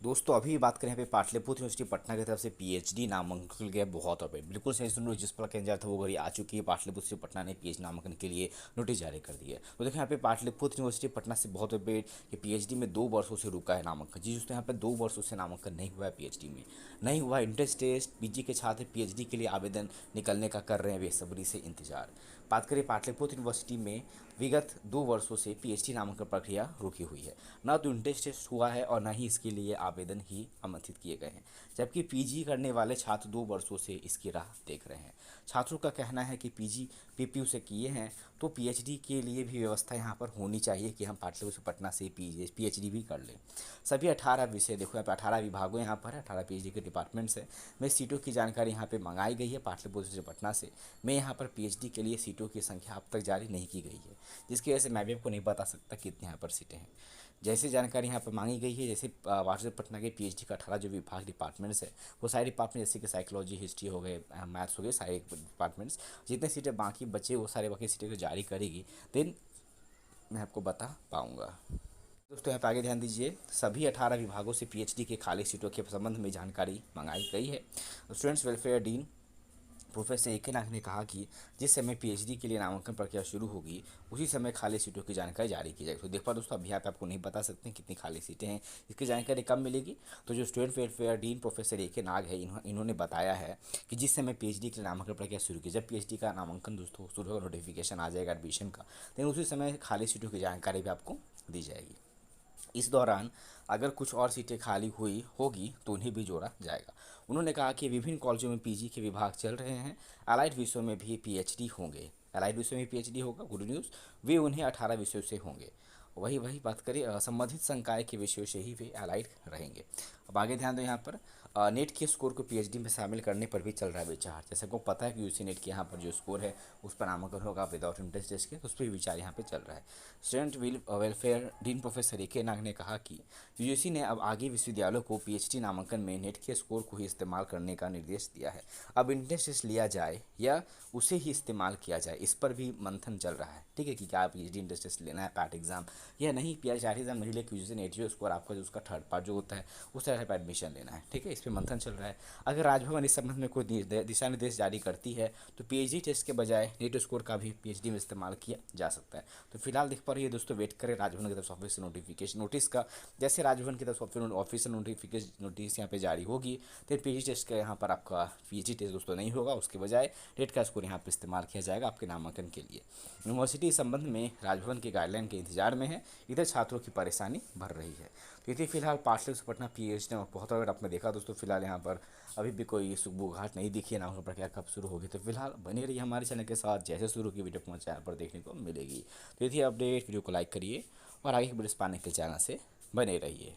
दोस्तों अभी बात करें यहाँ पे पाटलिपुत्र यूनिवर्सिटी पटना की तरफ से पीएचडी नामांकन खुल गया बहुत और बिल्कुल सही सुन रहे हो। जिस पर केंद्र था वो घड़ी आ चुकी है। पाटलिपुत्र यूनिवर्सिटी पटना ने पीएचडी नामांकन के लिए नोटिस जारी कर दिया है। तो देखिए यहाँ पे पाटलिपुत्र यूनिवर्सिटी पटना से बहुत बड़े कि पीएचडी में 2 वर्षों से रुका है नामांकन। जी दोस्तों, यहाँ पे 2 वर्षों से नामांकन नहीं हुआ है, पीएचडी में नहीं हुआ है। इंट्रेंस टेस्ट पीजी के छात्र पीएचडी के लिए आवेदन निकलने का कर रहे हैं बेसब्री से इंतजार। बात करें पाटलिपुत्र यूनिवर्सिटी में विगत 2 वर्षों से पीएचडी नामांकन प्रक्रिया रुकी हुई है। न तो इंट्रेंस टेस्ट हुआ है और न ही इसके लिए आवेदन ही आमंत्रित किए गए हैं, जबकि पीजी करने वाले छात्र 2 वर्षों से इसकी राह देख रहे हैं। छात्रों का कहना है कि पीजी पीपीयू से किए हैं तो पीएचडी के लिए भी व्यवस्था यहाँ पर होनी चाहिए कि हम पाटलिपुत्र पटना से पीएचडी भी कर लें। सभी 18 विषय, देखो यहाँ पर 18 विभागों यहाँ पर है, 18 पीएचडी के डिपार्टमेंट्स है। मैं सीटों की जानकारी यहाँ पे मंगाई गई है पाटलिपुत्र से पटना से। मैं यहाँ पर पीएचडी के लिए सीटों की संख्या अब तक जारी नहीं की गई है, जिसकी वजह से मैं भी आपको नहीं बता सकता कितने यहाँ पर सीटें हैं। जैसे जानकारी यहाँ पर मांगी गई है, जैसे वाटर पटना के पीएचडी का 18 जो विभाग डिपार्टमेंट्स है, वो सारे डिपार्टमेंट जैसे कि साइकोलॉजी, हिस्ट्री हो गए, मैथ्स हो गए, सारे डिपार्टमेंट्स जितने सीटें बाकी बचे वो सारे बाकी सीटें को जारी करेगी, देन मैं आपको बता पाऊँगा। दोस्तों यहाँ पे आगे ध्यान दीजिए, सभी 18 विभागों से पीएचडी के खाली सीटों के संबंध में जानकारी मंगाई गई है। Students welfare dean professor A के नाग ने कहा कि जिस समय पीएचडी के लिए नामांकन प्रक्रिया शुरू होगी उसी समय खाली सीटों की जानकारी जारी की जाएगी। तो देख पा दोस्तों, अभी यहाँ पे आपको नहीं बता सकते कितनी खाली सीटें हैं, इसकी जानकारी कब मिलेगी। तो जो student welfare dean professor A के नाग है, इन्होंने बताया है कि जिस समय पीएचडी के लिए नामांकन प्रक्रिया शुरू की, जब पीएचडी का नामांकन दोस्तों शुरू होगा, नोटिफिकेशन आ जाएगा एडमिशन का, लेकिन उसी समय खाली सीटों की जानकारी भी आपको दी जाएगी। इस दौरान अगर कुछ और सीटें खाली हुई होगी तो उन्हें भी जोड़ा जाएगा। उन्होंने कहा कि विभिन्न कॉलेजों में पीजी के विभाग चल रहे हैं, अलाइड विषयों में भी पीएचडी होंगे। अलाइड विषयों में पीएचडी होगा, गुड न्यूज़। वे उन्हें 18 विषयों से होंगे। वही बात करें, संबंधित संकाय के विषयों से ही वे अलाइड रहेंगे। अब आगे ध्यान दो, यहाँ पर नेट के स्कोर को पीएचडी में शामिल करने पर भी चल रहा है विचार। जैसे को पता है कि यूजी नेट के यहाँ पर जो स्कोर है उस पर नामांकन होगा विदाउट इंट्रेंस टेस्ट के, तो उस पर भी विचार यहाँ पे चल रहा है। Student welfare dean professor A के नाग ने कहा कि यूजीसी ने अब आगे विश्वविद्यालयों को पीएचडी नामांकन में नेट के स्कोर को ही इस्तेमाल करने का निर्देश दिया है। अब इंट्रेंस टेस्ट लिया जाए या उसे ही इस्तेमाल किया जाए, इस पर भी मंथन चल रहा है। ठीक है कि क्या पीएचडी इंट्रेंस टेस्ट लेना है, पैट एग्जाम या नहीं, पीएचडी एग्जाम नहीं लेकर यूजीसी नेट जो स्कोर आपका जो उसका थर्ड पार्ट जो होता है उस तरह पर एडमिशन लेना है। ठीक है, इस पर मंथन चल रहा है। अगर राजभवन इस संबंध में कोई दिशा निर्देश जारी करती है तो पीएचडी टेस्ट के बजाय नेट स्कोर का भी पीएचडी में इस्तेमाल किया जा सकता है। तो फिलहाल देख पा रही है दोस्तों, वेट करें राजभवन की तरफ से ऑफिशियल नोटिफिकेशन नोटिस का। जैसे राजभवन की तरफ से ऑफिशियल नोटिफिकेशन नोटिस यहाँ पे जारी होगी तो पीएचडी टेस्ट का यहाँ पर आपका पीएचडी टेस्ट दोस्तों नहीं होगा, उसके बजाय नेट का स्कोर यहाँ पर इस्तेमाल किया जाएगा आपके नामांकन के लिए। यूनिवर्सिटी इस संबंध में राजभवन के गाइडलाइन के इंतजार में है, इधर छात्रों की परेशानी बढ़ रही है। तो ये फिलहाल पाटलिपुत्र पटना पीएचडी में बहुत अगर आपने देखा दोस्तों, फिलहाल यहाँ पर अभी भी कोई सुगबुगाहट नहीं दिखी है, नामांकन प्रक्रिया कब शुरू होगी। तो फिलहाल बने रहिए हमारे चैनल के साथ, जैसे शुरू की वीडियो पहुँचा यहाँ पर देखने को मिलेगी। तो ये थी अपडेट, वीडियो को लाइक करिए और आगे की वीडियोस पाने के चैनल से बने रहिए।